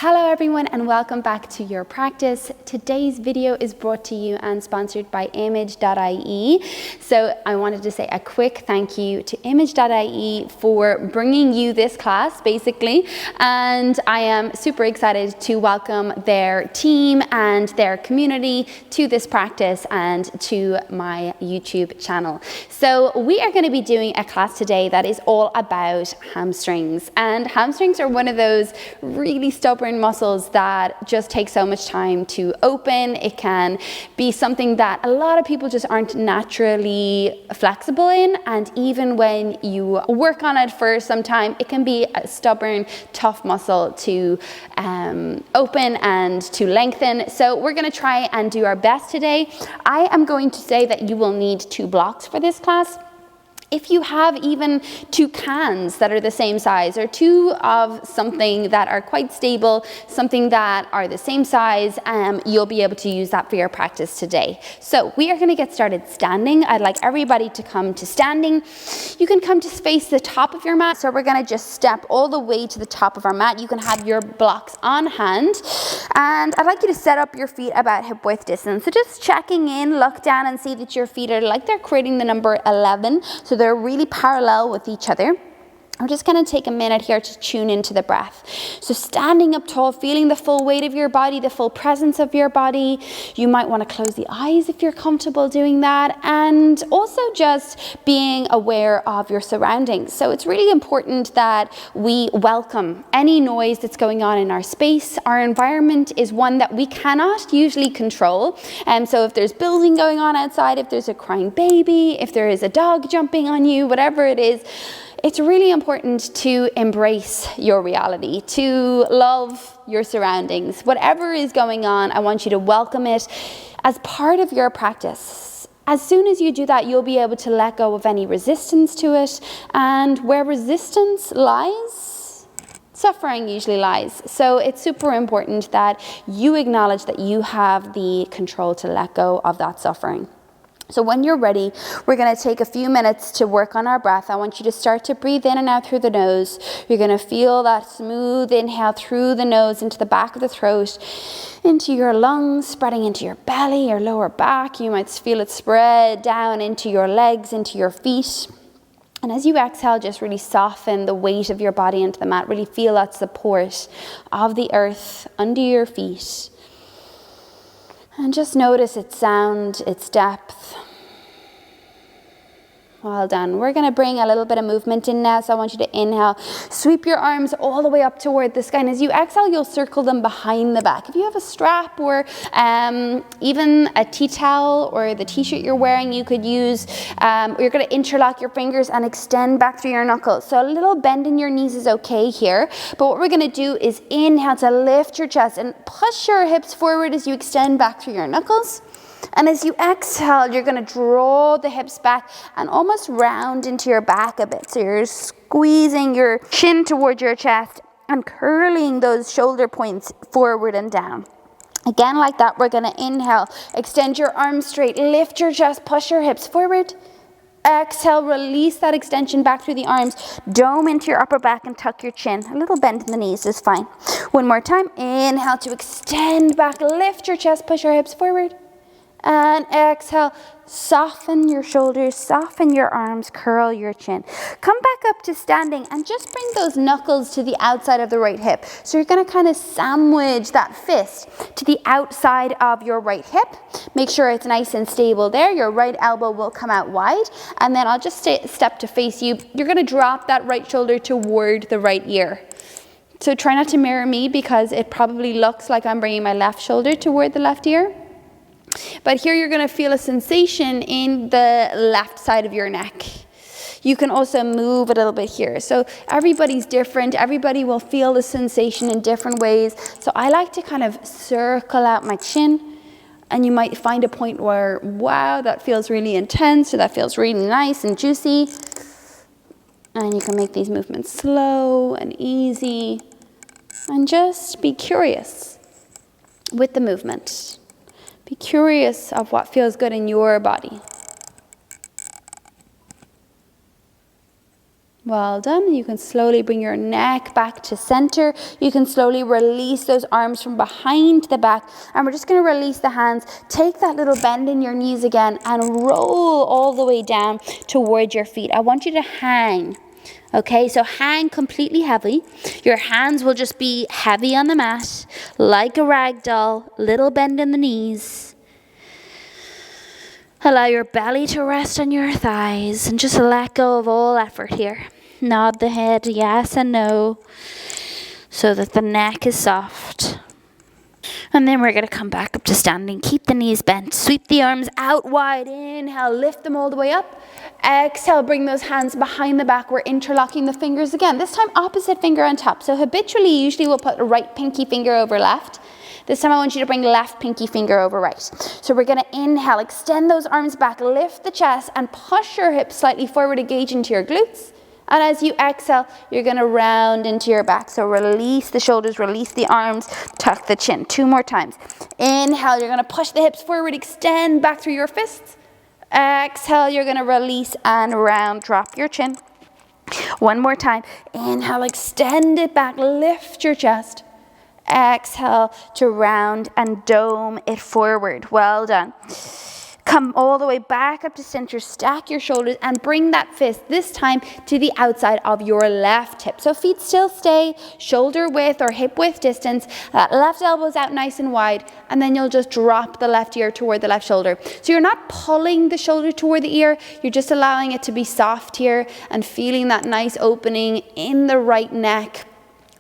Hello everyone and welcome back to your practice. Today's video is brought to you and sponsored by Image.ie. So I wanted to say a quick thank you to Image.ie for bringing you this class basically, and I am super excited to welcome their team and their community to this practice and to my YouTube channel. So we are going to be doing a class today that is all about hamstrings, and hamstrings are one of those really stubborn muscles that just take so much time to open. It can be something that a lot of people just aren't naturally flexible in, and even when you work on it for some time, it can be a stubborn, tough muscle to open and to lengthen. So we're going to try and do our best today. I am going to say that you will need 2 blocks for this class. If you have even 2 cans that are the same size, or 2 of something that are quite stable, something that are the same size, you'll be able to use that for your practice today. So we are going to get started standing. I'd like everybody to come to standing. You can come to face the top of your mat. So we're going to just step all the way to the top of our mat. You can have your blocks on hand. And I'd like you to set up your feet about hip width distance. So just checking in, look down and see that your feet are like they're creating the number 11. So they're really parallel with each other. We're just going to take a minute here to tune into the breath. So standing up tall, feeling the full weight of your body, the full presence of your body. You might want to close the eyes if you're comfortable doing that, and also just being aware of your surroundings. So it's really important that we welcome any noise that's going on in our space. Our environment is one that we cannot usually control. So if there's building going on outside, if there's a crying baby, if there is a dog jumping on you, whatever it is, it's really important to embrace your reality, to love your surroundings. Whatever is going on, I want you to welcome it as part of your practice. As soon as you do that, you'll be able to let go of any resistance to it. And where resistance lies, suffering usually lies. So it's super important that you acknowledge that you have the control to let go of that suffering. So when you're ready, we're going to take a few minutes to work on our breath. I want you to start to breathe in and out through the nose. You're going to feel that smooth inhale through the nose into the back of the throat, into your lungs, spreading into your belly, your lower back. You might feel it spread down into your legs, into your feet. And as you exhale, just really soften the weight of your body into the mat. Really feel that support of the earth under your feet. And just notice its sound, its depth. Well done. We're going to bring a little bit of movement in now. So I want you to inhale, sweep your arms all the way up toward the sky. And as you exhale, you'll circle them behind the back. If you have a strap or even a tea towel or the t-shirt you're wearing, you could use, you're going to interlock your fingers and extend back through your knuckles. So a little bend in your knees is okay here. But what we're going to do is inhale to lift your chest and push your hips forward as you extend back through your knuckles. And as you exhale, you're going to draw the hips back and almost round into your back a bit. So you're squeezing your chin towards your chest and curling those shoulder points forward and down. Again, like that, we're going to inhale, extend your arms straight, lift your chest, push your hips forward. Exhale, release that extension back through the arms, dome into your upper back and tuck your chin. A little bend in the knees is fine. One more time. Inhale to extend back, lift your chest, push your hips forward. And exhale, soften your shoulders, soften your arms, curl your chin. Come back up to standing and just bring those knuckles to the outside of the right hip. So you're going to kind of sandwich that fist to the outside of your right hip. Make sure it's nice and stable there. Your right elbow will come out wide. And then I'll just step to face you. You're going to drop that right shoulder toward the right ear. So try not to mirror me because it probably looks like I'm bringing my left shoulder toward the left ear. But here you're going to feel a sensation in the left side of your neck. You can also move a little bit here. So everybody's different. Everybody will feel the sensation in different ways. So I like to kind of circle out my chin. And you might find a point where, wow, that feels really intense. Or that feels really nice and juicy. And you can make these movements slow and easy. And just be curious with the movement. Be curious of what feels good in your body. Well done. You can slowly bring your neck back to center. You can slowly release those arms from behind the back. And we're just going to release the hands. Take that little bend in your knees again and roll all the way down towards your feet. I want you to hang. Okay, so hang completely heavy. Your hands will just be heavy on the mat, like a rag doll, little bend in the knees. Allow your belly to rest on your thighs and just let go of all effort here. Nod the head yes and no so that the neck is soft. And then we're going to come back up to standing. Keep the knees bent. Sweep the arms out wide. Inhale, lift them all the way up. Exhale, bring those hands behind the back. We're interlocking the fingers again. This time opposite finger on top. So habitually, usually we'll put right pinky finger over left. This time I want you to bring left pinky finger over right. So we're going to inhale, extend those arms back, lift the chest and push your hips slightly forward, engage into your glutes. And as you exhale, you're going to round into your back. So release the shoulders, release the arms, tuck the chin. 2 more times. Inhale, you're going to push the hips forward, extend back through your fists. Exhale, you're going to release and round, drop your chin. 1 more time. Inhale, extend it back, lift your chest. Exhale to round and dome it forward. Well done. Come all the way back up to center, stack your shoulders and bring that fist this time to the outside of your left hip. So feet still stay shoulder width or hip width distance. That left elbow is out nice and wide, and then you'll just drop the left ear toward the left shoulder. So you're not pulling the shoulder toward the ear, you're just allowing it to be soft here and feeling that nice opening in the right neck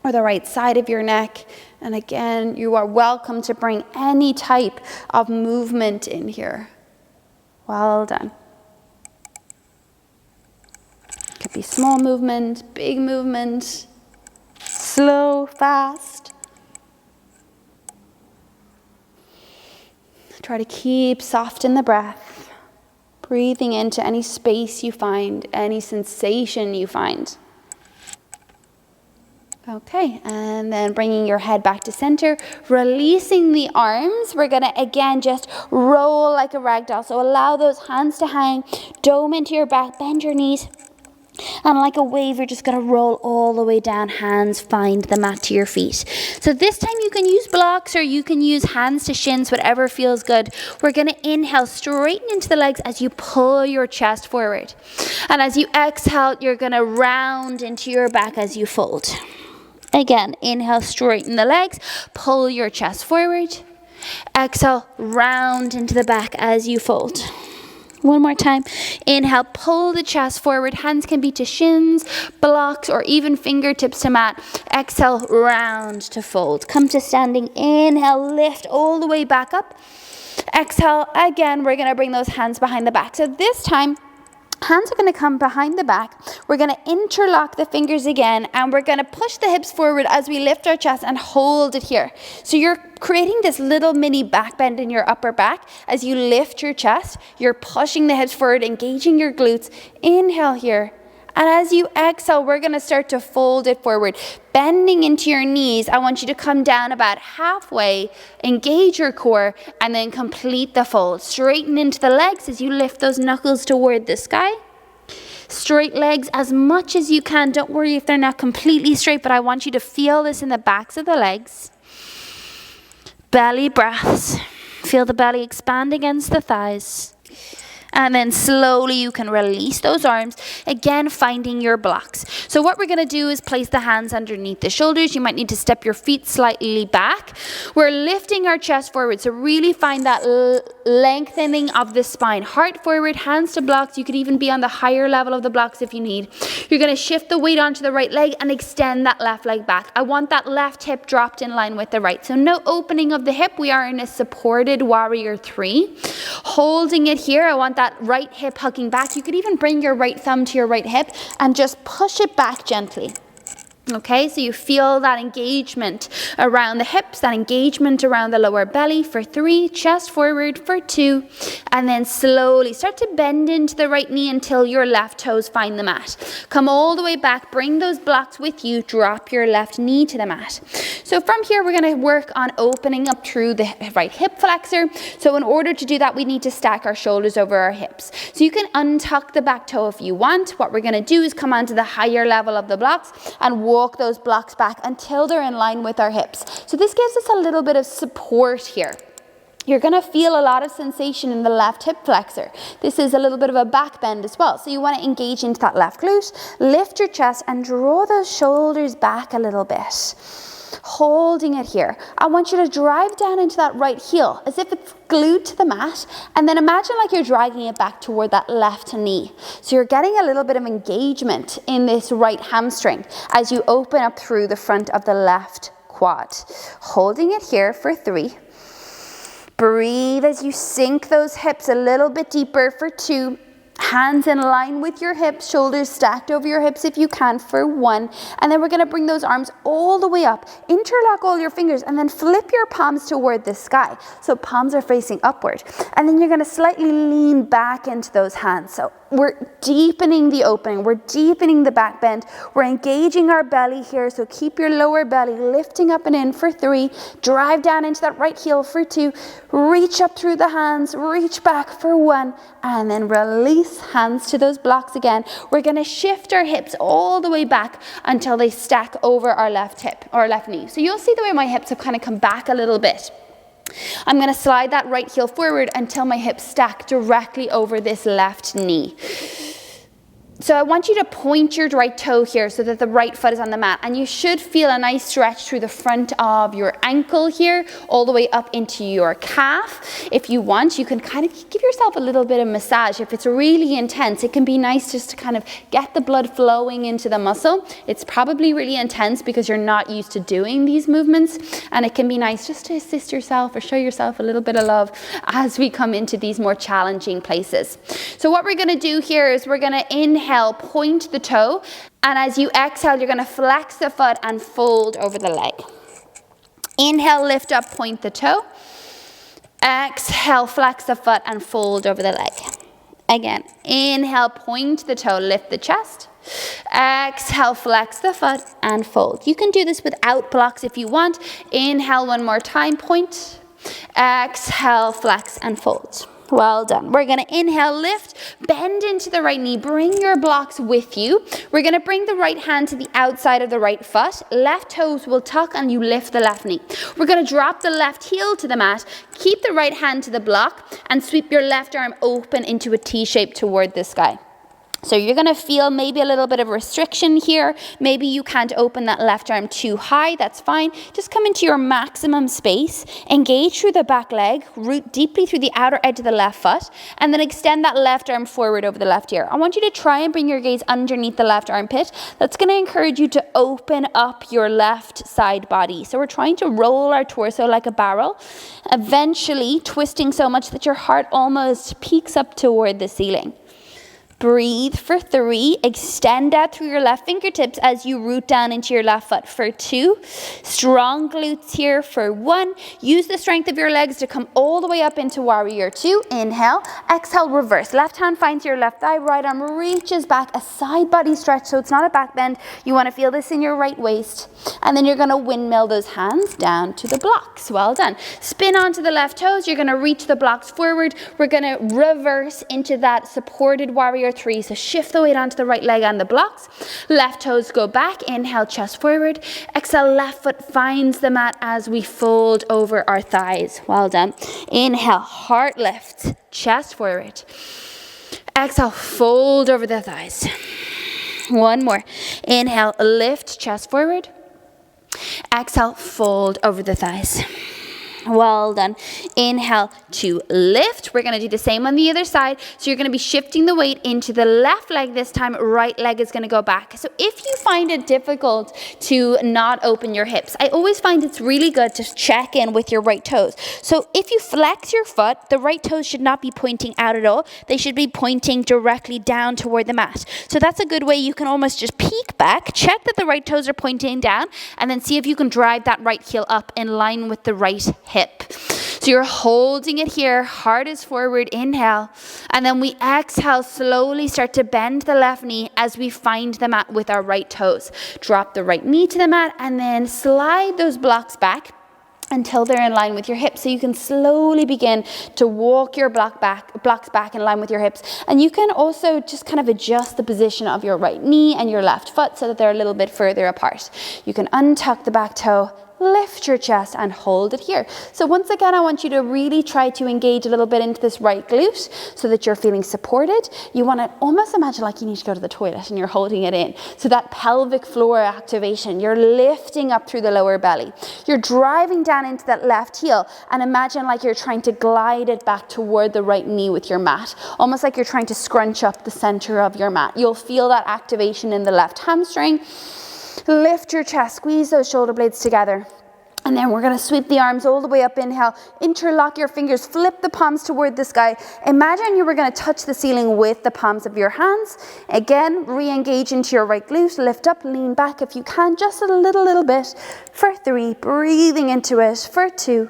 or the right side of your neck. And again, you are welcome to bring any type of movement in here. Well done. Could be small movement, big movement, slow, fast. Try to keep soft in the breath, breathing into any space you find, any sensation you find. Okay, and then bringing your head back to center, releasing the arms. We're going to, again, just roll like a rag doll. So allow those hands to hang, dome into your back, bend your knees. And like a wave, you're just going to roll all the way down, hands find the mat to your feet. So this time you can use blocks or you can use hands to shins, whatever feels good. We're going to inhale, straighten into the legs as you pull your chest forward. And as you exhale, you're going to round into your back as you fold. Again, inhale, straighten the legs, pull your chest forward. Exhale, round into the back as you fold. 1 more time. Inhale, pull the chest forward. Hands can be to shins, blocks, or even fingertips to mat. Exhale, round to fold. Come to standing. Inhale, lift all the way back up. Exhale, again, we're going to bring those hands behind the back. So this time, hands are going to come behind the back. We're going to interlock the fingers again, and we're going to push the hips forward as we lift our chest and hold it here. So you're creating this little mini back bend in your upper back. As you lift your chest, you're pushing the hips forward, engaging your glutes. Inhale here. And as you exhale, we're going to start to fold it forward. Bending into your knees, I want you to come down about halfway, engage your core, and then complete the fold. Straighten into the legs as you lift those knuckles toward the sky. Straight legs as much as you can. Don't worry if they're not completely straight, but I want you to feel this in the backs of the legs. Belly breaths. Feel the belly expand against the thighs. And then slowly you can release those arms, again finding your blocks. So what we're going to do is place the hands underneath the shoulders. You might need to step your feet slightly back. We're lifting our chest forward, so really find that lengthening of the spine. Heart forward, hands to blocks. You could even be on the higher level of the blocks if you need. You're going to shift the weight onto the right leg and extend that left leg back. I want that left hip dropped in line with the right. So no opening of the hip. We are in a supported warrior 3. Holding it here, I want that right hip hugging back. You could even bring your right thumb to your right hip and just push it back gently. Okay, so you feel that engagement around the hips, that engagement around the lower belly for 3, chest forward for 2, and then slowly start to bend into the right knee until your left toes find the mat. Come all the way back, bring those blocks with you, drop your left knee to the mat. So from here, we're going to work on opening up through the right hip flexor. So in order to do that, we need to stack our shoulders over our hips. So you can untuck the back toe if you want. What we're going to do is come onto the higher level of the blocks and walk those blocks back until they're in line with our hips. So this gives us a little bit of support here. You're going to feel a lot of sensation in the left hip flexor. This is a little bit of a back bend as well. So you want to engage into that left glute, lift your chest and draw those shoulders back a little bit. Holding it here. I want you to drive down into that right heel as if it's glued to the mat, and then imagine like you're dragging it back toward that left knee. So you're getting a little bit of engagement in this right hamstring as you open up through the front of the left quad. Holding it here for 3. Breathe as you sink those hips a little bit deeper for 2. Hands in line with your hips, shoulders stacked over your hips if you can for 1. And then we're going to bring those arms all the way up. Interlock all your fingers and then flip your palms toward the sky. So palms are facing upward. And then you're going to slightly lean back into those hands. So we're deepening the opening. We're deepening the back bend. We're engaging our belly here. So keep your lower belly lifting up and in for 3. Drive down into that right heel for 2. Reach up through the hands. Reach back for 1. And then release hands to those blocks again. We're going to shift our hips all the way back until they stack over our left hip or left knee. So you'll see the way my hips have kind of come back a little bit. I'm going to slide that right heel forward until my hips stack directly over this left knee. So I want you to point your right toe here so that the right foot is on the mat, and you should feel a nice stretch through the front of your ankle here, all the way up into your calf. If you want, you can kind of give yourself a little bit of massage. If it's really intense, it can be nice just to kind of get the blood flowing into the muscle. It's probably really intense because you're not used to doing these movements, and it can be nice just to assist yourself or show yourself a little bit of love as we come into these more challenging places. So what we're going to do here is we're going to inhale, point the toe, and as you exhale, you're going to flex the foot and fold over the leg. Inhale, lift up, point the toe. Exhale, flex the foot and fold over the leg. Again, inhale, point the toe, lift the chest. Exhale, flex the foot and fold. You can do this without blocks if you want. Inhale one more time, point. Exhale, flex and fold. Well done. We're going to inhale, lift, bend into the right knee, bring your blocks with you. We're going to bring the right hand to the outside of the right foot. Left toes will tuck and you lift the left knee. We're going to drop the left heel to the mat, keep the right hand to the block, and sweep your left arm open into a T shape toward the sky. So you're going to feel maybe a little bit of restriction here. Maybe you can't open that left arm too high. That's fine. Just come into your maximum space. Engage through the back leg. Root deeply through the outer edge of the left foot. And then extend that left arm forward over the left ear. I want you to try and bring your gaze underneath the left armpit. That's going to encourage you to open up your left side body. So we're trying to roll our torso like a barrel. Eventually twisting so much that your heart almost peaks up toward the ceiling. Breathe for 3. Extend out through your left fingertips as you root down into your left foot for 2. Strong glutes here for 1. Use the strength of your legs to come all the way up into warrior 2. Inhale. Exhale, reverse. Left hand finds your left thigh. Right arm reaches back. A side body stretch, so it's not a back bend. You want to feel this in your right waist. And then you're going to windmill those hands down to the blocks. Well done. Spin onto the left toes. You're going to reach the blocks forward. We're going to reverse into that supported warrior 3. So shift the weight onto the right leg on the blocks. Left toes go back. Inhale, chest forward. Exhale, left foot finds the mat as we fold over our thighs. Well done. Inhale, heart lift, chest forward. Exhale, fold over the thighs. One more. Inhale, lift, chest forward. Exhale, fold over the thighs. Well done. Inhale to lift. We're going to do the same on the other side. So you're going to be shifting the weight into the left leg this time. Right leg is going to go back. So if you find it difficult to not open your hips, I always find it's really good to check in with your right toes. So if you flex your foot, the right toes should not be pointing out at all. They should be pointing directly down toward the mat. So that's a good way you can almost just peek back, check that the right toes are pointing down, and then see if you can drive that right heel up in line with the right hip. So you're holding it here, heart is forward, inhale, and then we exhale, slowly start to bend the left knee as we find the mat with our right toes. Drop the right knee to the mat and then slide those blocks back until they're in line with your hips. So you can slowly begin to walk your blocks back in line with your hips. And you can also just kind of adjust the position of your right knee and your left foot so that they're a little bit further apart. You can untuck the back toe, lift your chest and hold it here. So once again, I want you to really try to engage a little bit into this right glute so that you're feeling supported. You want to almost imagine like you need to go to the toilet and you're holding it in. So that pelvic floor activation, you're lifting up through the lower belly. You're driving down into that left heel and imagine like you're trying to glide it back toward the right knee with your mat. Almost like you're trying to scrunch up the center of your mat. You'll feel that activation in the left hamstring. Lift your chest, squeeze those shoulder blades together. And then we're going to sweep the arms all the way up, inhale, interlock your fingers, flip the palms toward the sky. Imagine you were going to touch the ceiling with the palms of your hands. Again, re-engage into your right glute, lift up, lean back if you can, just a little bit. For 3, breathing into it. For 2.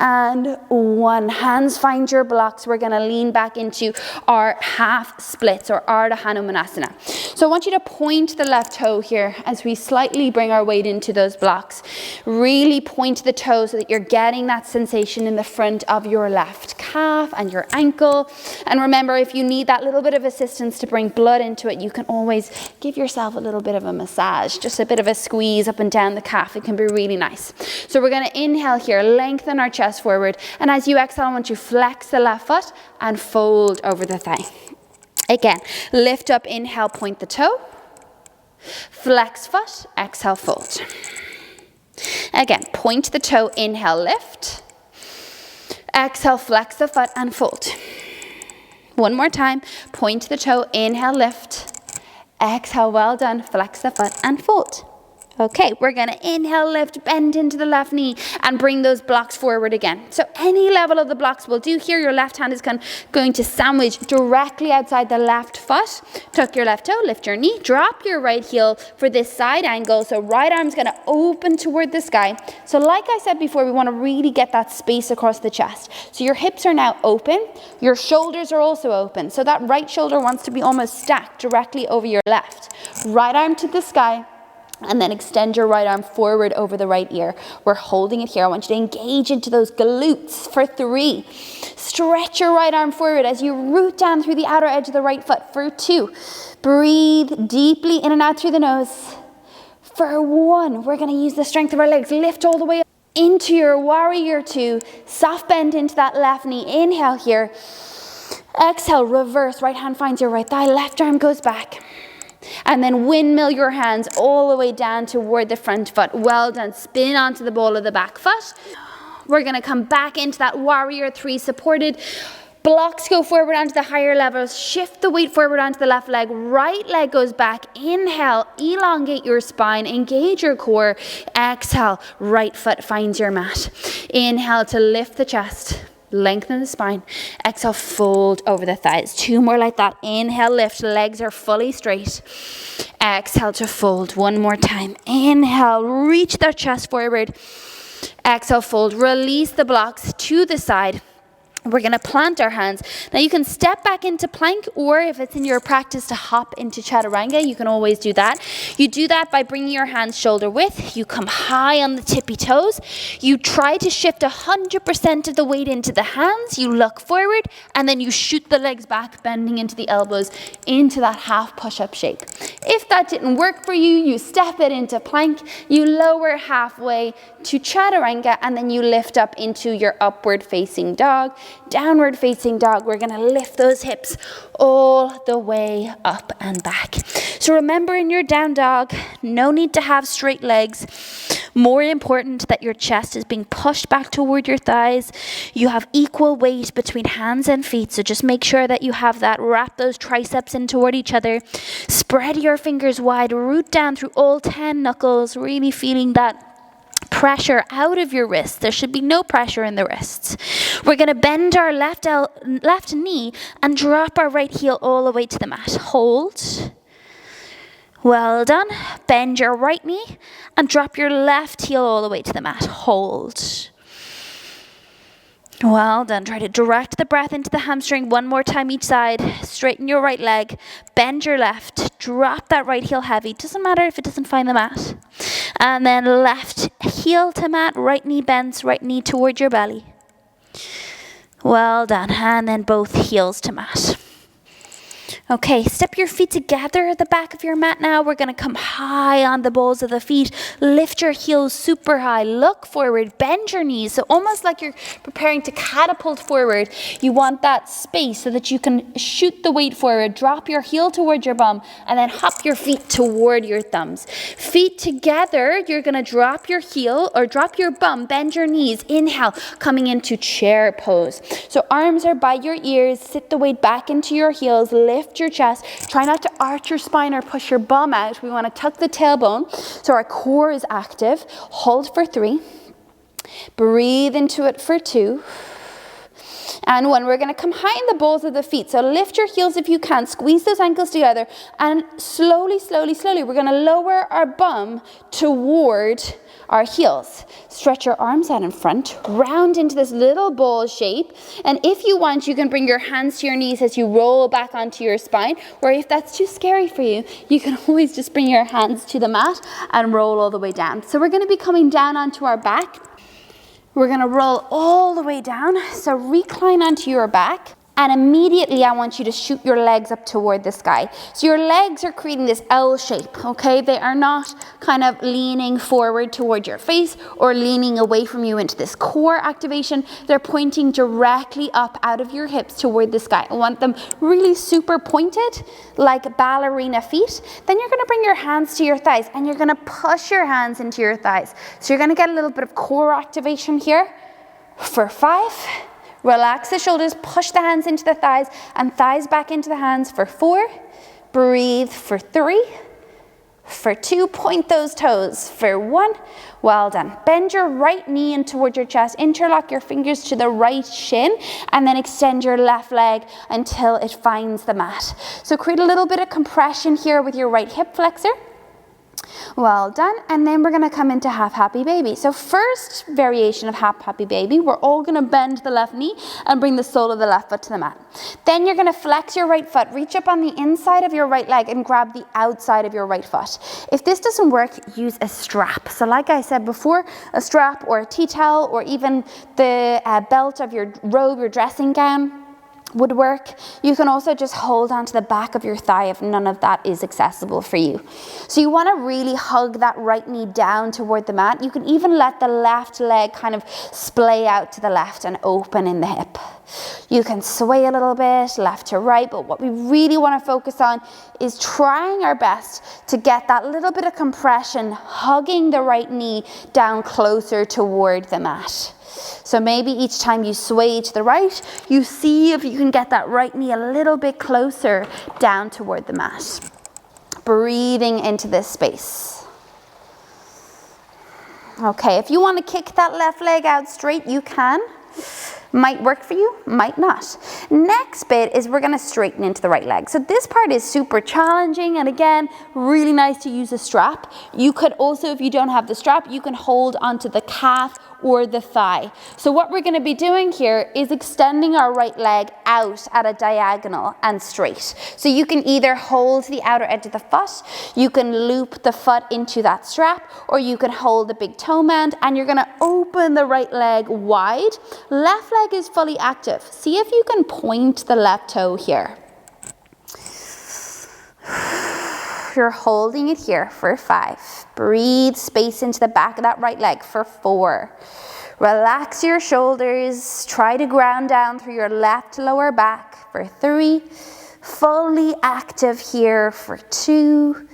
And 1. Hands find your blocks. We're going to lean back into our half splits or Ardha Hanumanasana. So I want you to point the left toe here as we slightly bring our weight into those blocks. Really point the toe so that you're getting that sensation in the front of your left calf and your ankle. And remember, if you need that little bit of assistance to bring blood into it, you can always give yourself a little bit of a massage, just a bit of a squeeze up and down the calf. It can be really nice. So we're going to inhale here, lengthen our chest forward, and as you exhale, I want you to flex the left foot and fold over the thigh. Again, lift up, inhale, point the toe, flex foot, exhale, fold. Again, point the toe, inhale, lift, exhale, flex the foot and fold. One more time, point the toe, inhale, lift, exhale, well done, flex the foot and fold. Okay, we're going to inhale, lift, bend into the left knee and bring those blocks forward again. So any level of the blocks will do here. Your left hand is going to sandwich directly outside the left foot. Tuck your left toe, lift your knee, drop your right heel for this side angle. So right arm's going to open toward the sky. So like I said before, we want to really get that space across the chest. So your hips are now open. Your shoulders are also open. So that right shoulder wants to be almost stacked directly over your left. Right arm to the sky. And then extend your right arm forward over the right ear. We're holding it here. I want you to engage into those glutes for 3. Stretch your right arm forward as you root down through the outer edge of the right foot for 2. Breathe deeply in and out through the nose. For 1, we're going to use the strength of our legs. Lift all the way up into your warrior 2. Soft bend into that left knee. Inhale here. Exhale, reverse. Right hand finds your right thigh. Left arm goes back. And then windmill your hands all the way down toward the front foot. Well done. Spin onto the ball of the back foot. We're going to come back into that warrior 3 supported. Blocks go forward onto the higher levels. Shift the weight forward onto the left leg. Right leg goes back. Inhale, elongate your spine. Engage your core. Exhale, right foot finds your mat. Inhale to lift the chest. Lengthen the spine. Exhale, fold over the thighs. 2 more like that. Inhale, lift. Legs are fully straight. Exhale to fold. 1 more time. Inhale, reach the chest forward. Exhale, fold. Release the blocks to the side. We're going to plant our hands. Now you can step back into plank, or if it's in your practice to hop into chaturanga, you can always do that. You do that by bringing your hands shoulder width. You come high on the tippy toes. You try to shift 100% of the weight into the hands. You look forward and then you shoot the legs back, bending into the elbows into that half push-up shape. If that didn't work for you, you step it into plank, you lower halfway to chaturanga, and then you lift up into your upward facing dog. Downward facing dog, we're gonna lift those hips all the way up and back. So remember, in your down dog, no need to have straight legs. More important that your chest is being pushed back toward your thighs. You have equal weight between hands and feet, so just make sure that you have that. Wrap those triceps in toward each other. Spread your fingers wide, root down through all 10 knuckles, really feeling that pressure out of your wrists. There should be no pressure in the wrists. We're going to bend our left knee and drop our right heel all the way to the mat. Hold. Well done. Bend your right knee and drop your left heel all the way to the mat. Hold. Well done. Try to direct the breath into the hamstring one more time each side. Straighten your right leg. Bend your left. Drop that right heel heavy. Doesn't matter if it doesn't find the mat. And then left heel to mat. Right knee bends. Right knee toward your belly. Well done. And then both heels to mat. Okay, step your feet together at the back of your mat now. We're going to come high on the balls of the feet. Lift your heels super high. Look forward. Bend your knees. So almost like you're preparing to catapult forward. You want that space so that you can shoot the weight forward. Drop your heel toward your bum and then hop your feet toward your thumbs. Feet together, you're going to drop your heel or drop your bum. Bend your knees. Inhale, coming into chair pose. So arms are by your ears. Sit the weight back into your heels. Lift your chest. Try not to arch your spine or push your bum out. We want to tuck the tailbone so our core is active. Hold for 3. Breathe into it for 2. And 1, we're going to come high in the balls of the feet. So lift your heels if you can. Squeeze those ankles together. And slowly, slowly, slowly, we're going to lower our bum toward our heels. Stretch your arms out in front. Round into this little ball shape. And if you want, you can bring your hands to your knees as you roll back onto your spine. Or if that's too scary for you, you can always just bring your hands to the mat and roll all the way down. So we're going to be coming down onto our back. We're going to roll all the way down. So recline onto your back. And immediately I want you to shoot your legs up toward the sky. So your legs are creating this L shape, okay? They are not kind of leaning forward toward your face or leaning away from you into this core activation. They're pointing directly up out of your hips toward the sky. I want them really super pointed, like ballerina feet. Then you're going to bring your hands to your thighs and you're going to push your hands into your thighs. So you're going to get a little bit of core activation here for 5. Relax the shoulders, push the hands into the thighs and thighs back into the hands for 4. Breathe for 3. For 2, point those toes. For 1, well done. Bend your right knee in toward your chest. Interlock your fingers to the right shin and then extend your left leg until it finds the mat. So create a little bit of compression here with your right hip flexor. Well done. And then we're going to come into half happy baby. So first variation of half happy baby, we're all going to bend the left knee and bring the sole of the left foot to the mat. Then you're going to flex your right foot, reach up on the inside of your right leg and grab the outside of your right foot. If this doesn't work, use a strap. So like I said before, a strap or a tea towel or even the belt of your robe, your dressing gown would work. You can also just hold onto the back of your thigh if none of that is accessible for you. So you want to really hug that right knee down toward the mat. You can even let the left leg kind of splay out to the left and open in the hip. You can sway a little bit left to right, but what we really want to focus on is trying our best to get that little bit of compression, hugging the right knee down closer toward the mat. So maybe each time you sway to the right, you see if you can get that right knee a little bit closer down toward the mat. Breathing into this space. Okay, if you want to kick that left leg out straight, you can. Might work for you, might not. Next bit is we're going to straighten into the right leg. So this part is super challenging and again, really nice to use a strap. You could also, if you don't have the strap, you can hold onto the calf or the thigh. So what we're going to be doing here is extending our right leg out at a diagonal and straight. So you can either hold the outer edge of the foot, you can loop the foot into that strap, or you can hold the big toe mound and you're going to open the right leg wide. Left leg is fully active. See if you can point the left toe here. You're holding it here for 5. Breathe space into the back of that right leg for 4. Relax your shoulders. Try to ground down through your left lower back for 3. Fully active here for 2.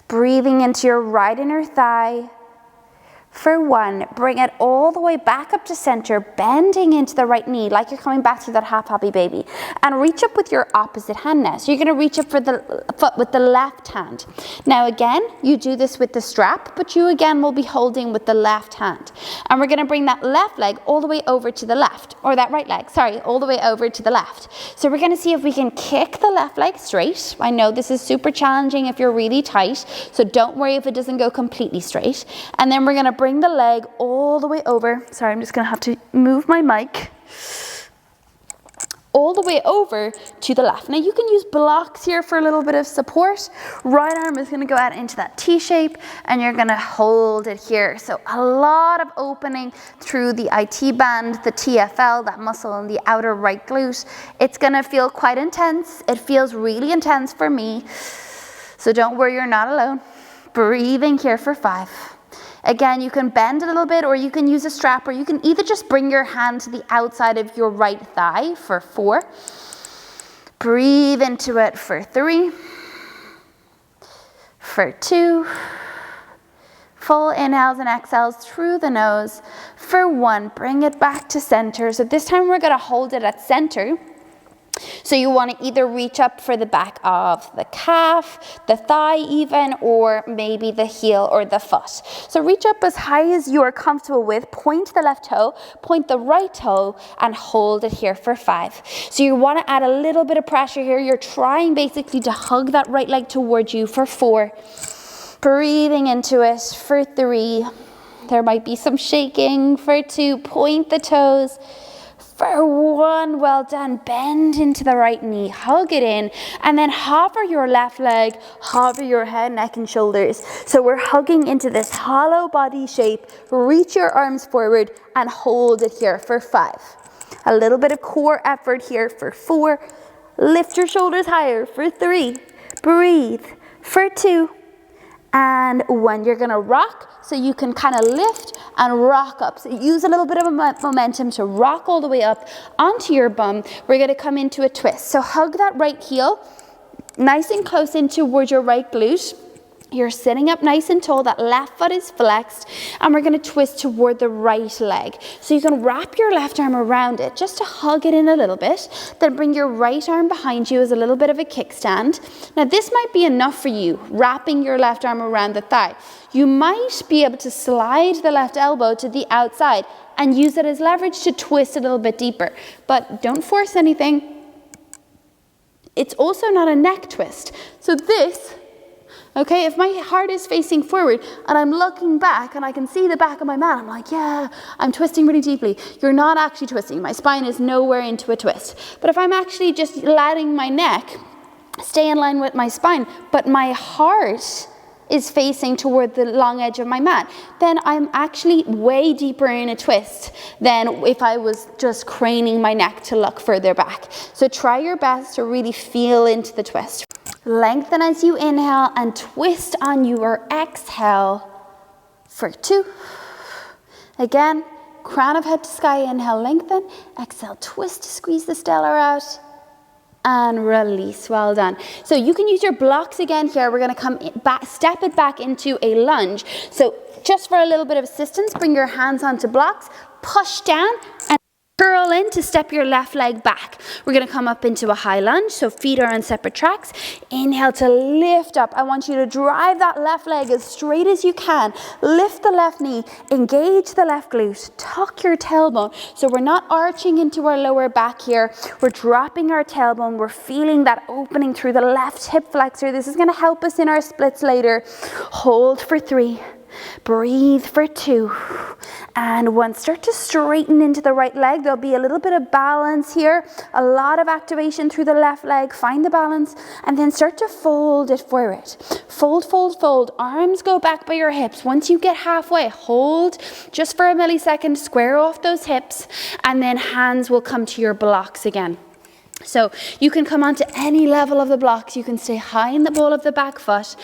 Breathing into your right inner thigh for 1. Bring it all the way back up to center, bending into the right knee like you're coming back through that half happy baby. And reach up with your opposite hand now. So you're going to reach up for the foot with the left hand. Now again, you do this with the strap, but you again will be holding with the left hand. And we're going to bring that left leg all the way over to the left, or that right leg, sorry, all the way over to the left. So we're going to see if we can kick the left leg straight. I know this is super challenging if you're really tight, so don't worry if it doesn't go completely straight. And then we're going to bring the leg all the way over. Sorry, I'm just going to have to move my mic. All the way over to the left. Now you can use blocks here for a little bit of support. Right arm is going to go out into that T shape and you're going to hold it here. So a lot of opening through the IT band, the TFL, that muscle in the outer right glute. It's going to feel quite intense. It feels really intense for me. So don't worry, you're not alone. Breathing here for 5. Again, you can bend a little bit, or you can use a strap, or you can either just bring your hand to the outside of your right thigh for 4. Breathe into it for 3. For 2. Full inhales and exhales through the nose. For 1, bring it back to center. So this time we're going to hold it at center. So you want to either reach up for the back of the calf, the thigh even, or maybe the heel or the foot. So reach up as high as you are comfortable with. Point the left toe, point the right toe, and hold it here for 5. So you want to add a little bit of pressure here. You're trying basically to hug that right leg towards you for 4. Breathing into it for 3. There might be some shaking for 2. Point the toes. For 1, well done. Bend into the right knee, hug it in, and then hover your left leg, hover your head, neck, and shoulders. So we're hugging into this hollow body shape. Reach your arms forward and hold it here for 5. A little bit of core effort here for 4. Lift your shoulders higher for 3. Breathe for 2. And 1, you're going to rock, so you can kind of lift and rock up. So use a little bit of momentum to rock all the way up onto your bum. We're going to come into a twist. So hug that right heel nice and close in towards your right glute. You're sitting up nice and tall, that left foot is flexed, and we're going to twist toward the right leg. So you can wrap your left arm around it just to hug it in a little bit, then bring your right arm behind you as a little bit of a kickstand. Now this might be enough for you, wrapping your left arm around the thigh. You might be able to slide the left elbow to the outside and use it as leverage to twist a little bit deeper, but don't force anything. It's also not a neck twist. So this, okay, if my heart is facing forward and I'm looking back and I can see the back of my mat, I'm like, yeah, I'm twisting really deeply. You're not actually twisting. My spine is nowhere into a twist. But if I'm actually just letting my neck stay in line with my spine, but my heart is facing toward the long edge of my mat, then I'm actually way deeper in a twist than if I was just craning my neck to look further back. So try your best to really feel into the twist. Lengthen as you inhale and twist on your exhale for 2. Again, crown of head to sky, inhale, lengthen. Exhale, twist to squeeze the stellar out. And release. Well done. So you can use your blocks again here. We're going to come back, step it back into a lunge. So just for a little bit of assistance, bring your hands onto blocks, push down, and curl in to step your left leg back. We're going to come up into a high lunge, so feet are on separate tracks. Inhale to lift up. I want you to drive that left leg as straight as you can. Lift the left knee, engage the left glute, tuck your tailbone. So we're not arching into our lower back here. We're dropping our tailbone. We're feeling that opening through the left hip flexor. This is going to help us in our splits later. Hold for 3. Breathe for 2. And 1. Start to straighten into the right leg. There'll be a little bit of balance here. A lot of activation through the left leg. Find the balance. And then start to fold it forward. Fold, fold, fold. Arms go back by your hips. Once you get halfway, hold just for a millisecond. Square off those hips. And then hands will come to your blocks again. So you can come onto any level of the blocks. You can stay high in the ball of the back foot.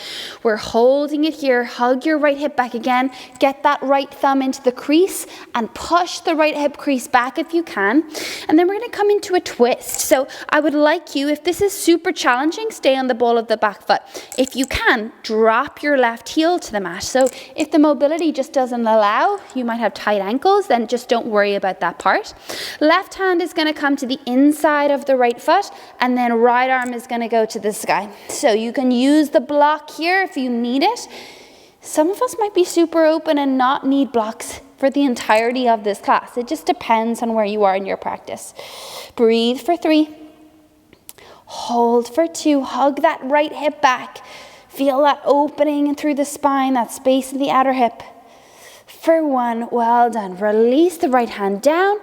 We're holding it here. Hug your right hip back again. Get that right thumb into the crease and push the right hip crease back if you can. And then we're going to come into a twist. So I would like you, if this is super challenging, stay on the ball of the back foot. If you can, drop your left heel to the mat. So if the mobility just doesn't allow, you might have tight ankles, then just don't worry about that part. Left hand is going to come to the inside of the right foot, and then right arm is going to go to the sky. So you can use the block here if you need it. Some of us might be super open and not need blocks for the entirety of this class. It just depends on where you are in your practice. Breathe for 3. Hold for 2. Hug that right hip back. Feel that opening through the spine, that space in the outer hip. For 1, well done. Release the right hand down.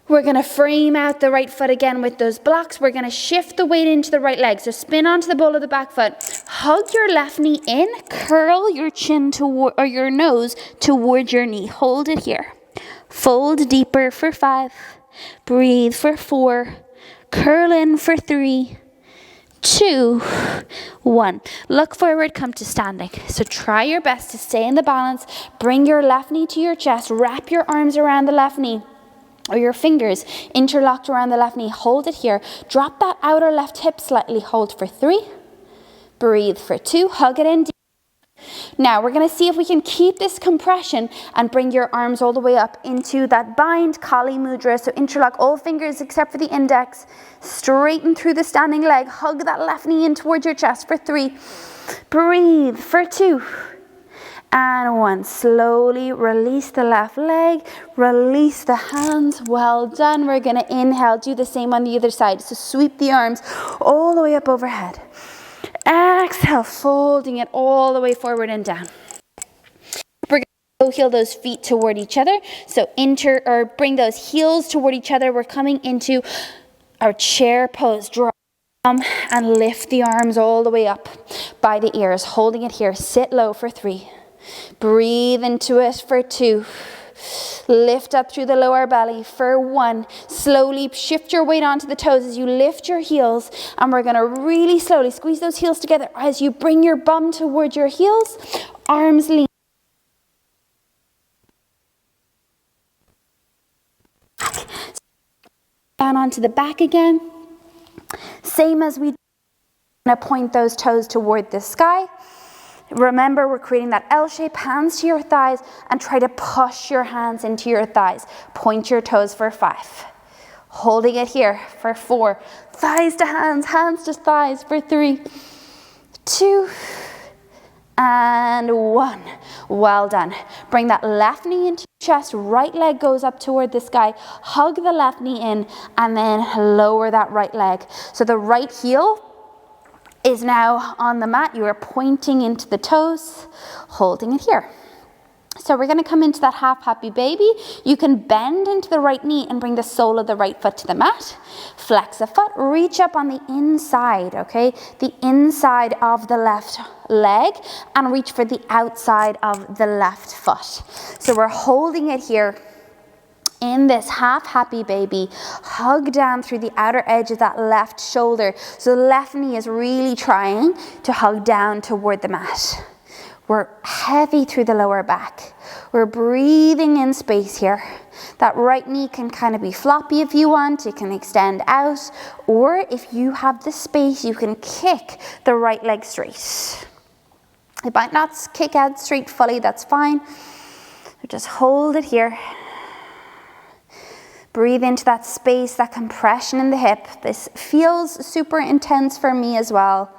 We're going to frame out the right foot again with those blocks. We're going to shift the weight into the right leg. So spin onto the ball of the back foot. Hug your left knee in. Curl your chin toward, or your nose towards your knee. Hold it here. Fold deeper for 5. Breathe for 4. Curl in for 3. 2, 1. Look forward, come to standing. So try your best to stay in the balance. Bring your left knee to your chest. Wrap your arms around the left knee, or your fingers interlocked around the left knee. Hold it here. Drop that outer left hip slightly. Hold for 3. Breathe for 2. Hug it in deep. Now we're going to see if we can keep this compression and bring your arms all the way up into that bind Kali Mudra. So interlock all fingers except for the index. Straighten through the standing leg. Hug that left knee in towards your chest for 3. Breathe for 2. And 1. Slowly release the left leg. Release the hands. Well done. We're going to inhale. Do the same on the other side. So sweep the arms all the way up overhead. Exhale, folding it all the way forward and down. We're going to heel those feet toward each other. So bring those heels toward each other. We're coming into our chair pose. Draw and lift the arms all the way up by the ears. Holding it here. Sit low for 3. Breathe into it for 2. Lift up through the lower belly for 1. Slowly shift your weight onto the toes as you lift your heels. And we're going to really slowly squeeze those heels together as you bring your bum towards your heels. Arms lean. Down onto the back again. Same as we point those toes toward the sky. Remember, we're creating that L shape, hands to your thighs, and try to push your hands into your thighs. Point your toes for 5. Holding it here for 4. Thighs to hands, hands to thighs for 3, 2, and 1. Well done. Bring that left knee into your chest, right leg goes up toward the sky. Hug the left knee in, and then lower that right leg. So the right heel is now on the mat. You are pointing into the toes, holding it here. So we're going to come into that half happy baby. You can bend into the right knee and bring the sole of the right foot to the mat. Flex a foot, reach up on the inside, okay? The inside of the left leg, and reach for the outside of the left foot. So we're holding it here in this half happy baby. Hug down through the outer edge of that left shoulder. So the left knee is really trying to hug down toward the mat. We're heavy through the lower back. We're breathing in space here. That right knee can kind of be floppy if you want. It can extend out. Or if you have the space, you can kick the right leg straight. It might not kick out straight fully, that's fine. So just hold it here. Breathe into that space, that compression in the hip. This feels super intense for me as well.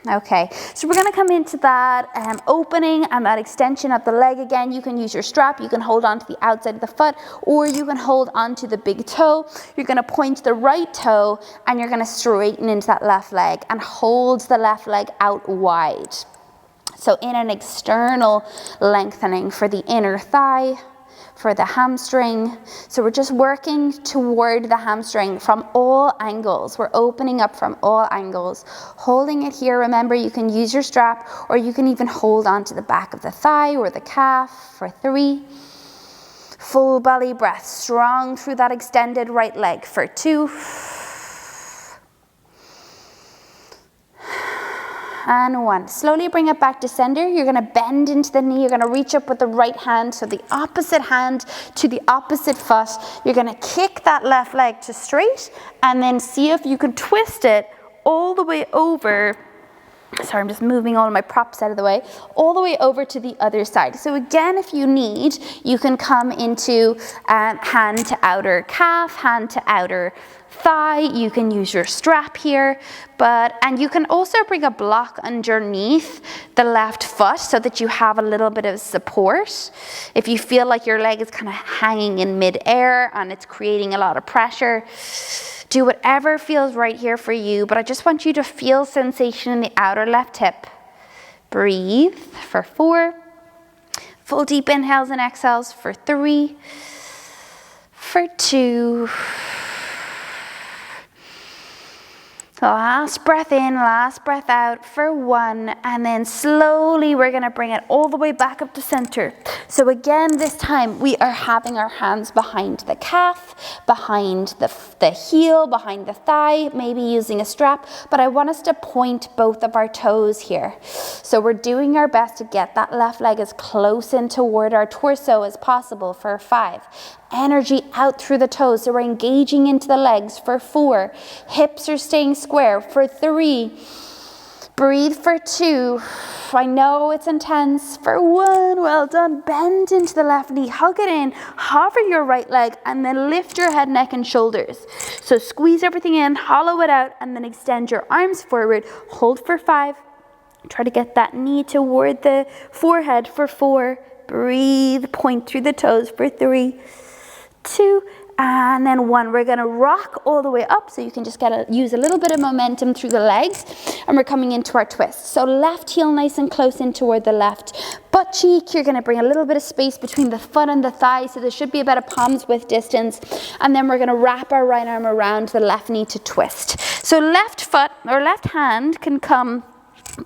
Okay, so we're going to come into that opening and that extension of the leg again. You can use your strap, you can hold on to the outside of the foot, or you can hold on to the big toe. You're going to point the right toe and you're going to straighten into that left leg and hold the left leg out wide. So in an external lengthening for the inner thigh, for the hamstring. So we're just working toward the hamstring from all angles. We're opening up from all angles. Holding it here, remember you can use your strap or you can even hold on to the back of the thigh or the calf for 3, Full belly breath, strong through that extended right leg for 2. And 1. Slowly bring it back to center. You're going to bend into the knee. You're going to reach up with the right hand. So the opposite hand to the opposite foot. You're going to kick that left leg to straight. And then see if you can twist it all the way over. Sorry, I'm just moving all of my props out of the way. All the way over to the other side. So again, if you need, you can come into hand to outer calf, hand to outer thigh. You can use your strap here, and you can also bring a block underneath the left foot so that you have a little bit of support. If you feel like your leg is kind of hanging in midair and it's creating a lot of pressure, do whatever feels right here for you, but I just want you to feel sensation in the outer left hip. Breathe for 4. Full deep inhales and exhales for 3, for 2. Last breath in, last breath out for 1, and then slowly we're going to bring it all the way back up to center. So again, this time we are having our hands behind the calf, behind the heel, behind the thigh, maybe using a strap, but I want us to point both of our toes here. So we're doing our best to get that left leg as close in toward our torso as possible for 5. Energy out through the toes, so we're engaging into the legs for 4. Hips are staying square for 3. Breathe for 2. I know it's intense. For 1, well done. Bend into the left knee, hug it in, hover your right leg, and then lift your head, neck, and shoulders. So squeeze everything in, hollow it out, and then extend your arms forward. Hold for 5. Try to get that knee toward the forehead for 4. Breathe, point through the toes for 3, 2, and then 1. We're going to rock all the way up so you can just use a little bit of momentum through the legs, and we're coming into our twist. So left heel nice and close in toward the left butt cheek. You're going to bring a little bit of space between the foot and the thigh, so there should be about a palm's width distance, and then we're going to wrap our right arm around the left knee to twist. So left foot or left hand can come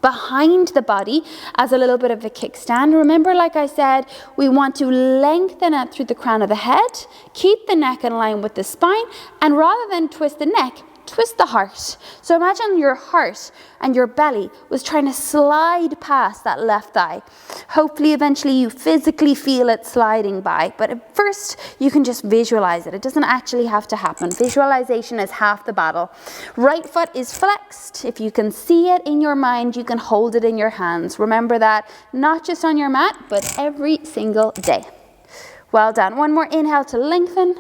behind the body as a little bit of a kickstand. Remember, like I said, we want to lengthen out through the crown of the head, keep the neck in line with the spine, and rather than twist the neck, twist the heart. So imagine your heart and your belly was trying to slide past that left thigh. Hopefully, eventually you physically feel it sliding by, but at first you can just visualize it. It doesn't actually have to happen. Visualization is half the battle. Right foot is flexed. If you can see it in your mind, you can hold it in your hands. Remember that, not just on your mat, but every single day. Well done. One more inhale to lengthen.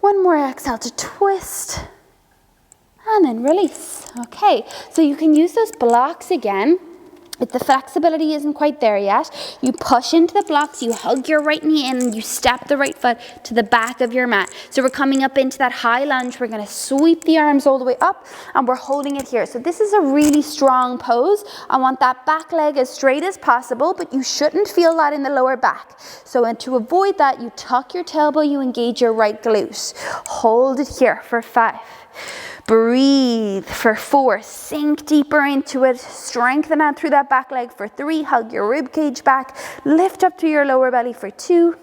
One more exhale to twist, and then release. Okay, so you can use those blocks again. If the flexibility isn't quite there yet, you push into the blocks, you hug your right knee in, and you step the right foot to the back of your mat. So we're coming up into that high lunge. We're going to sweep the arms all the way up, and we're holding it here. So this is a really strong pose. I want that back leg as straight as possible, but you shouldn't feel that in the lower back. So to avoid that, you tuck your tailbone, you engage your right glute. Hold it here for 5. Breathe for 4, sink deeper into it, strengthen out through that back leg for 3, hug your rib cage back, lift up to your lower belly for 2,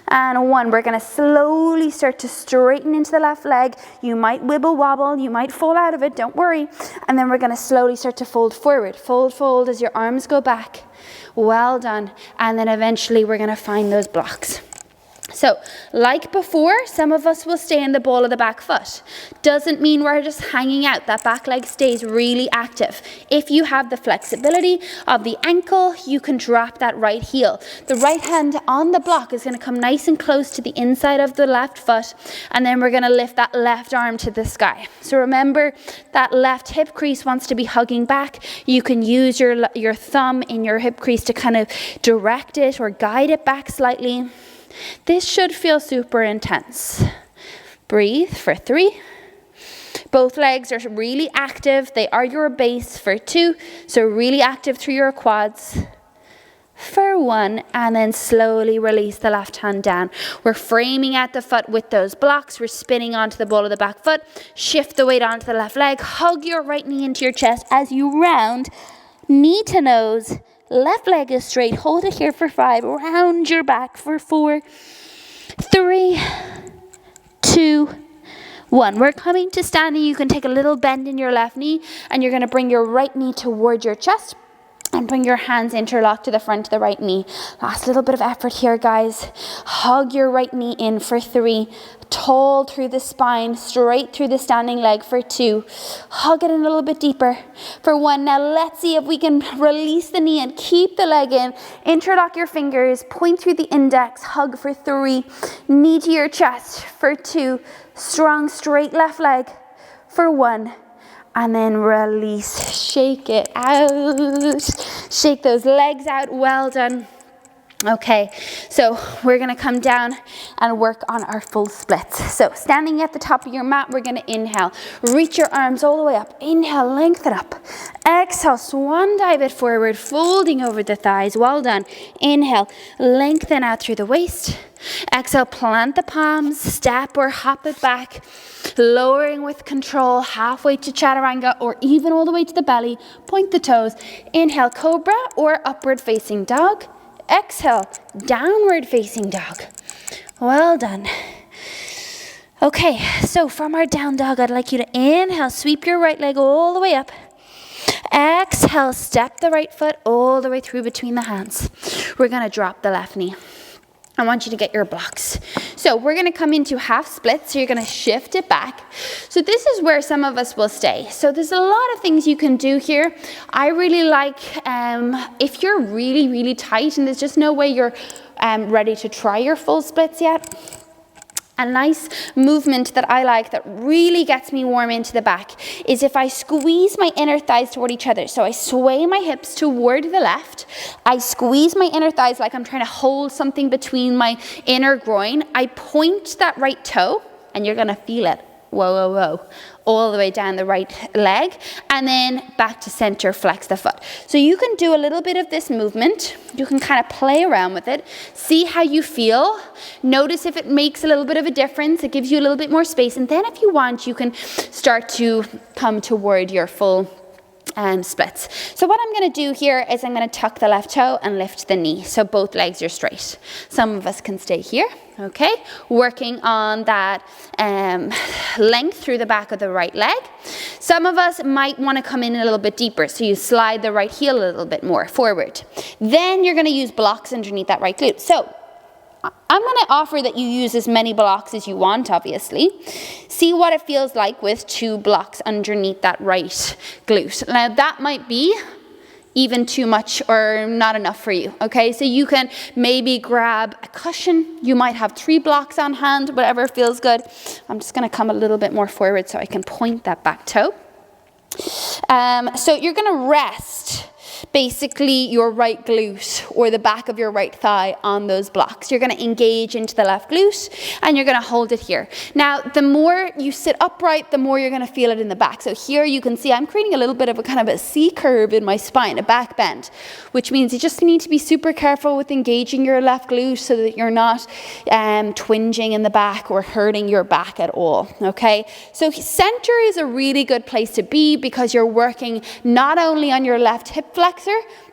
and 1. We're going to slowly start to straighten into the left leg. You might wibble wobble, you might fall out of it, don't worry. And then we're going to slowly start to fold forward, fold as your arms go back. Well done. And then eventually we're going to find those blocks. So, like before, some of us will stay in the ball of the back foot. Doesn't mean we're just hanging out. That back leg stays really active. If you have the flexibility of the ankle, you can drop that right heel. The right hand on the block is going to come nice and close to the inside of the left foot, and then we're going to lift that left arm to the sky. So remember, that left hip crease wants to be hugging back. You can use your thumb in your hip crease to kind of direct it or guide it back slightly. This should feel super intense. Breathe for 3. Both legs are really active. They are your base for 2. So really active through your quads for 1. And then slowly release the left hand down. We're framing out the foot with those blocks. We're spinning onto the ball of the back foot. Shift the weight onto the left leg. Hug your right knee into your chest as you round, knee to nose, left leg is straight. Hold it here for 5. Round your back for 4, 3, 2, 1. We're coming to standing. You can take a little bend in your left knee, and you're going to bring your right knee toward your chest. And bring your hands interlocked to the front of the right knee. Last little bit of effort here, guys. Hug your right knee in for 3. Tall through the spine, straight through the standing leg for 2. Hug it in a little bit deeper for 1. Now let's see if we can release the knee and keep the leg in. Interlock your fingers, point through the index, hug for 3. Knee to your chest for 2. Strong, straight left leg for 1. And then release, shake it out, shake those legs out, well done. Okay, so we're gonna come down and work on our full splits. So standing at the top of your mat, we're gonna inhale, reach your arms all the way up, inhale, lengthen up. Exhale, swan dive it forward, folding over the thighs, well done. Inhale, lengthen out through the waist. Exhale, plant the palms, step or hop it back, lowering with control, halfway to chaturanga or even all the way to the belly. Point the toes. Inhale, cobra or upward facing dog. Exhale, downward facing dog. Well done. Okay, so from our down dog, I'd like you to inhale, sweep your right leg all the way up. Exhale, step the right foot all the way through between the hands. We're going to drop the left knee. I want you to get your blocks. So we're going to come into half splits. So you're going to shift it back. So this is where some of us will stay. So there's a lot of things you can do here. I really like, if you're really, really tight and there's just no way you're ready to try your full splits yet, a nice movement that I like that really gets me warm into the back is if I squeeze my inner thighs toward each other. So I sway my hips toward the left. I squeeze my inner thighs like I'm trying to hold something between my inner groin. I point that right toe, and you're going to feel it. Whoa, whoa, whoa. All the way down the right leg, and then back to center, flex the foot. So you can do a little bit of this movement. You can kind of play around with it. See how you feel. Notice if it makes a little bit of a difference. It gives you a little bit more space. And then if you want, you can start to come toward your full splits. So what I'm going to do here is I'm going to tuck the left toe and lift the knee so both legs are straight. Some of us can stay here, okay? Working on that length through the back of the right leg. Some of us might want to come in a little bit deeper, so you slide the right heel a little bit more forward. Then you're going to use blocks underneath that right glute. So I'm going to offer that you use as many blocks as you want, obviously. See what it feels like with 2 blocks underneath that right glute. Now, that might be even too much or not enough for you, okay? So you can maybe grab a cushion. You might have 3 blocks on hand, whatever feels good. I'm just going to come a little bit more forward so I can point that back toe. So you're going to rest basically your right glute or the back of your right thigh on those blocks. You're going to engage into the left glute and you're going to hold it here. Now, the more you sit upright, the more you're going to feel it in the back. So here you can see I'm creating a little bit of a kind of a C curve in my spine, a back bend, which means you just need to be super careful with engaging your left glute so that you're not twinging in the back or hurting your back at all, okay? So center is a really good place to be because you're working not only on your left hip flexor,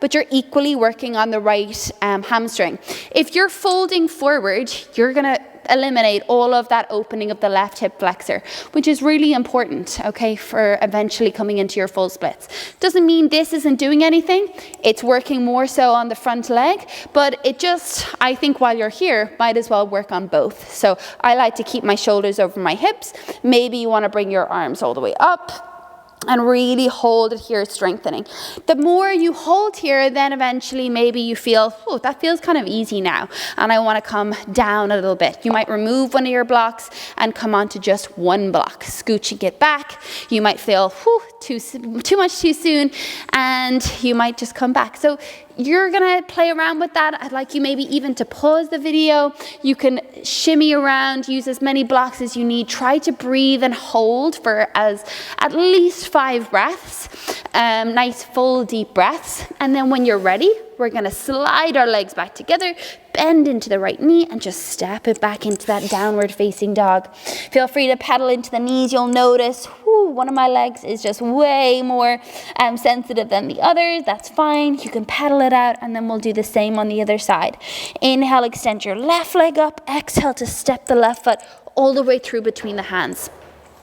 but you're equally working on the right hamstring. If you're folding forward, you're going to eliminate all of that opening of the left hip flexor, which is really important, okay, for eventually coming into your full splits. Doesn't mean this isn't doing anything. It's working more so on the front leg, but it just, I think while you're here, might as well work on both. So I like to keep my shoulders over my hips. Maybe you want to bring your arms all the way up and really hold it here, strengthening. The more you hold here, then eventually maybe you feel, oh, that feels kind of easy now, and I want to come down a little bit. You might remove one of your blocks and come onto just 1 block, scooching it back. You might feel, too much too soon, and you might just come back. So you're going to play around with that. I'd like you maybe even to pause the video. You can shimmy around, use as many blocks as you need. Try to breathe and hold for at least 5 breaths. Nice full deep breaths. And then when you're ready, we're gonna slide our legs back together, bend into the right knee, and just step it back into that downward facing dog. Feel free to pedal into the knees. You'll notice, one of my legs is just way more sensitive than the others. That's fine. You can pedal it out, and then we'll do the same on the other side. Inhale, extend your left leg up. Exhale to step the left foot all the way through between the hands.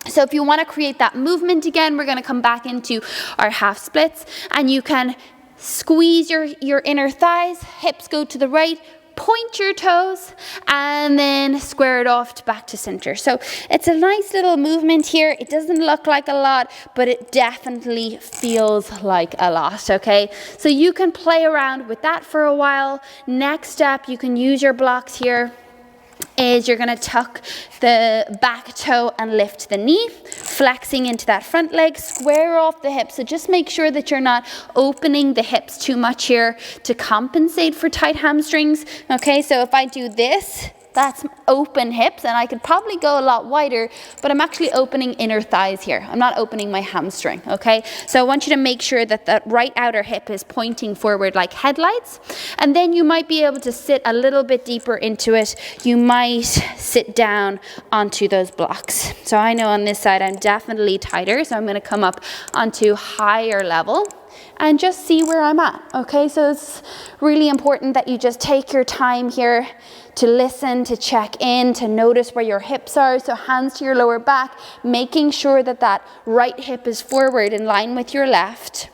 So if you want to create that movement again, we're going to come back into our half splits, and you can squeeze your inner thighs, hips go to the right, point your toes, and then square it off back to center. So it's a nice little movement here. It doesn't look like a lot, but it definitely feels like a lot, okay? So you can play around with that for a while. Next step, you can use your blocks here. Is you're going to tuck the back toe and lift the knee, flexing into that front leg, square off the hips. So just make sure that you're not opening the hips too much here to compensate for tight hamstrings. Okay, so if I do this, that's open hips, and I could probably go a lot wider, but I'm actually opening inner thighs here. I'm not opening my hamstring, okay? So I want you to make sure that that right outer hip is pointing forward like headlights, and then you might be able to sit a little bit deeper into it. You might sit down onto those blocks. So I know on this side I'm definitely tighter, so I'm gonna come up onto higher level and just see where I'm at, okay? So it's really important that you just take your time here to listen, to check in, to notice where your hips are. So hands to your lower back, making sure that that right hip is forward in line with your left,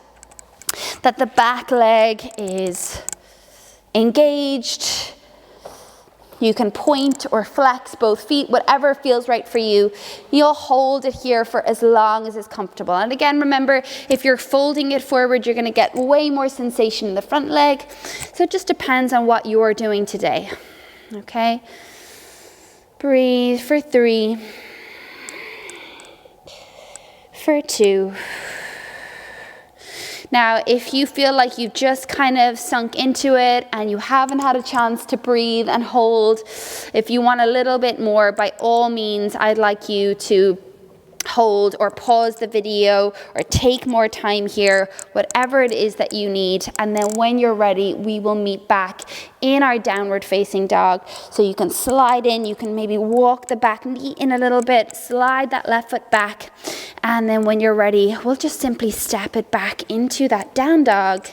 that the back leg is engaged. You can point or flex both feet, whatever feels right for you. You'll hold it here for as long as is comfortable. And again, remember, if you're folding it forward, you're going to get way more sensation in the front leg. So it just depends on what you're doing today. Okay? Breathe for 3, for 2. Now, if you feel like you've just kind of sunk into it and you haven't had a chance to breathe and hold, if you want a little bit more, by all means, I'd like you to hold or pause the video or take more time here, whatever it is that you need. And then when you're ready, we will meet back in our downward facing dog. So you can slide in, you can maybe walk the back knee in a little bit, slide that left foot back. And then when you're ready, we'll just simply step it back into that down dog.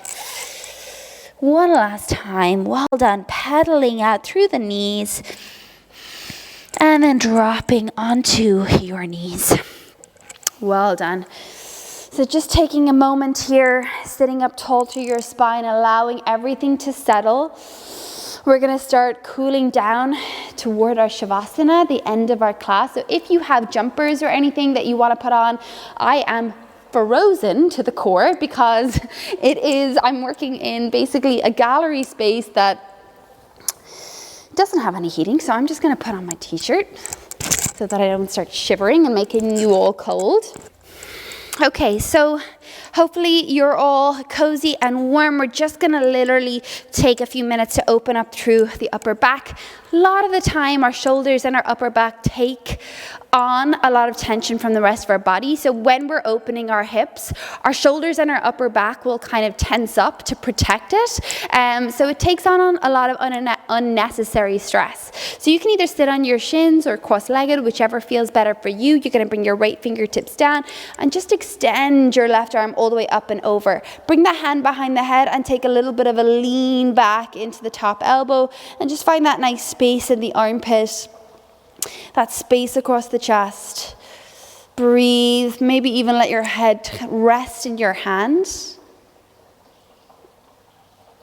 One last time. Well done. Pedaling out through the knees and then dropping onto your knees. Well done. So just taking a moment here, sitting up tall through your spine, allowing everything to settle. We're going to start cooling down toward our Shavasana, the end of our class. So if you have jumpers or anything that you want to put on, I am frozen to the core because I'm working in basically a gallery space that doesn't have any heating. So I'm just going to put on my t-shirt so that I don't start shivering and making you all cold. Okay, so hopefully you're all cozy and warm. We're just going to literally take a few minutes to open up through the upper back. A lot of the time, our shoulders and our upper back take on a lot of tension from the rest of our body. So when we're opening our hips, our shoulders and our upper back will kind of tense up to protect it. So it takes on a lot of unnecessary stress. So you can either sit on your shins or cross-legged, whichever feels better for you. You're going to bring your right fingertips down and just extend your left arm all the way up and over. Bring the hand behind the head and take a little bit of a lean back into the top elbow and just find that nice space in the armpit. That space across the chest. Breathe. Maybe even let your head rest in your hand.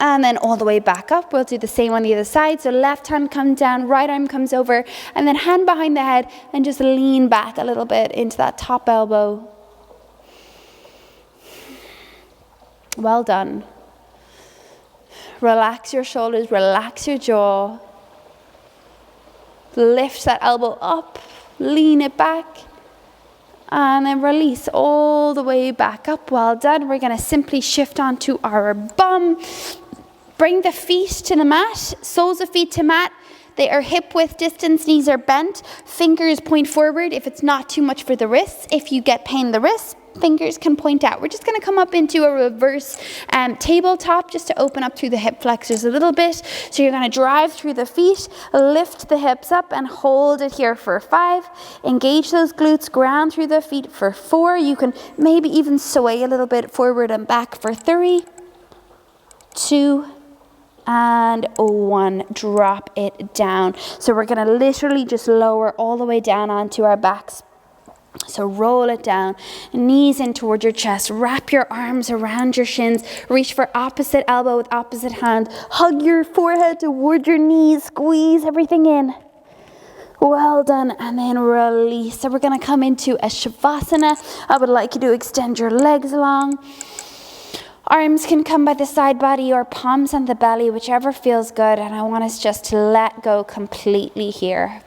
And then all the way back up. We'll do the same on the other side. So left hand comes down, right arm comes over, and then hand behind the head and just lean back a little bit into that top elbow. Well done. Relax your shoulders, relax your jaw. Lift that elbow up, lean it back, and then release all the way back up. Well done. We're going to simply shift onto our bum. Bring the feet to the mat, soles of feet to mat. They are hip width distance, knees are bent, fingers point forward if it's not too much for the wrists. If you get pain in the wrists, fingers can point out. We're just going to come up into a reverse tabletop just to open up through the hip flexors a little bit. So you're going to drive through the feet, lift the hips up and hold it here for 5. Engage those glutes, ground through the feet for 4. You can maybe even sway a little bit forward and back for 3, 2, and 1. Drop it down. So we're going to literally just lower all the way down onto our backs. So roll it down, knees in towards your chest, wrap your arms around your shins, reach for opposite elbow with opposite hand, hug your forehead towards your knees, squeeze everything in. Well done, and then release. So we're going to come into a Shavasana. I would like you to extend your legs long. Arms can come by the side body or palms on the belly, whichever feels good, and I want us just to let go completely here.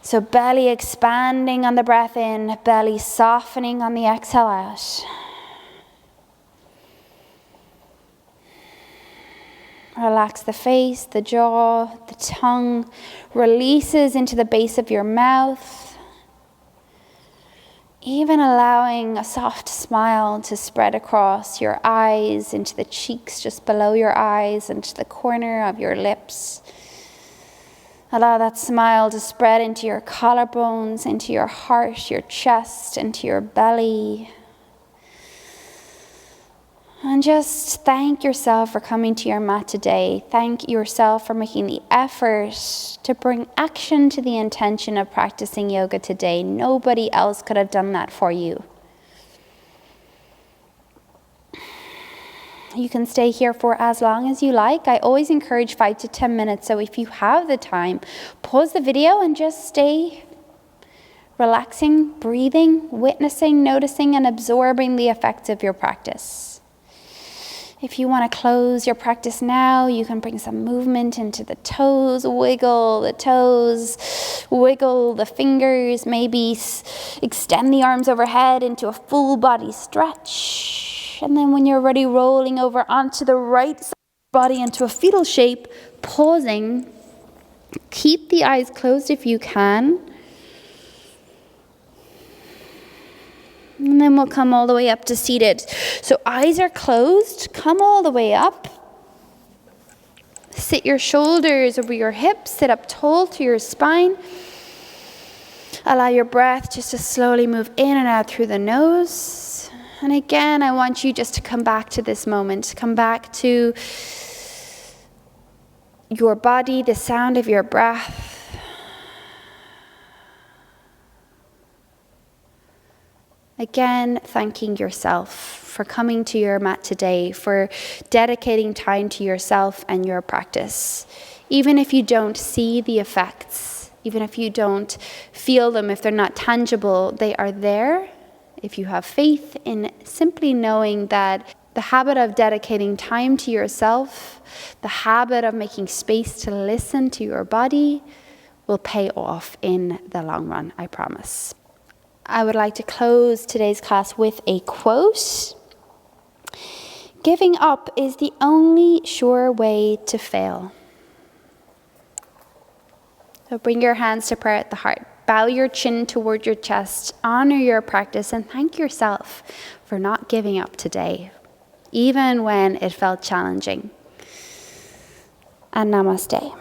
So belly expanding on the breath in, belly softening on the exhale out. Relax the face, the jaw, the tongue releases into the base of your mouth. Even allowing a soft smile to spread across your eyes, into the cheeks just below your eyes, into the corner of your lips. Allow that smile to spread into your collarbones, into your heart, your chest, into your belly. And just thank yourself for coming to your mat today. Thank yourself for making the effort to bring action to the intention of practicing yoga today. Nobody else could have done that for you. You can stay here for as long as you like. I always encourage 5 to 10 minutes. So if you have the time, pause the video and just stay relaxing, breathing, witnessing, noticing, and absorbing the effects of your practice. If you want to close your practice now, you can bring some movement into the toes, wiggle the toes, wiggle the fingers, maybe extend the arms overhead into a full body stretch. And then when you're ready, rolling over onto the right side of the body into a fetal shape, pausing. Keep the eyes closed if you can. And then we'll come all the way up to seated. So eyes are closed, come all the way up. Sit your shoulders over your hips, sit up tall to your spine. Allow your breath just to slowly move in and out through the nose. And again, I want you just to come back to this moment. Come back to your body, the sound of your breath. Again, thanking yourself for coming to your mat today, for dedicating time to yourself and your practice. Even if you don't see the effects, even if you don't feel them, if they're not tangible, they are there. If you have faith in simply knowing that the habit of dedicating time to yourself, the habit of making space to listen to your body will pay off in the long run, I promise. I would like to close today's class with a quote. Giving up is the only sure way to fail. So bring your hands to prayer at the heart. Bow your chin toward your chest, honor your practice, and thank yourself for not giving up today, even when it felt challenging. And namaste.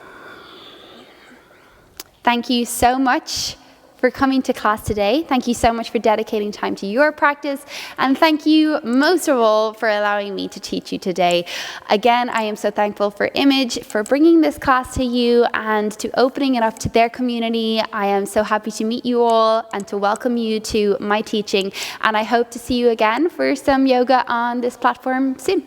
Thank you so much for coming to class today. Thank you so much for dedicating time to your practice. And thank you most of all for allowing me to teach you today. Again, I am so thankful for Image for bringing this class to you and to opening it up to their community. I am so happy to meet you all and to welcome you to my teaching. And I hope to see you again for some yoga on this platform soon.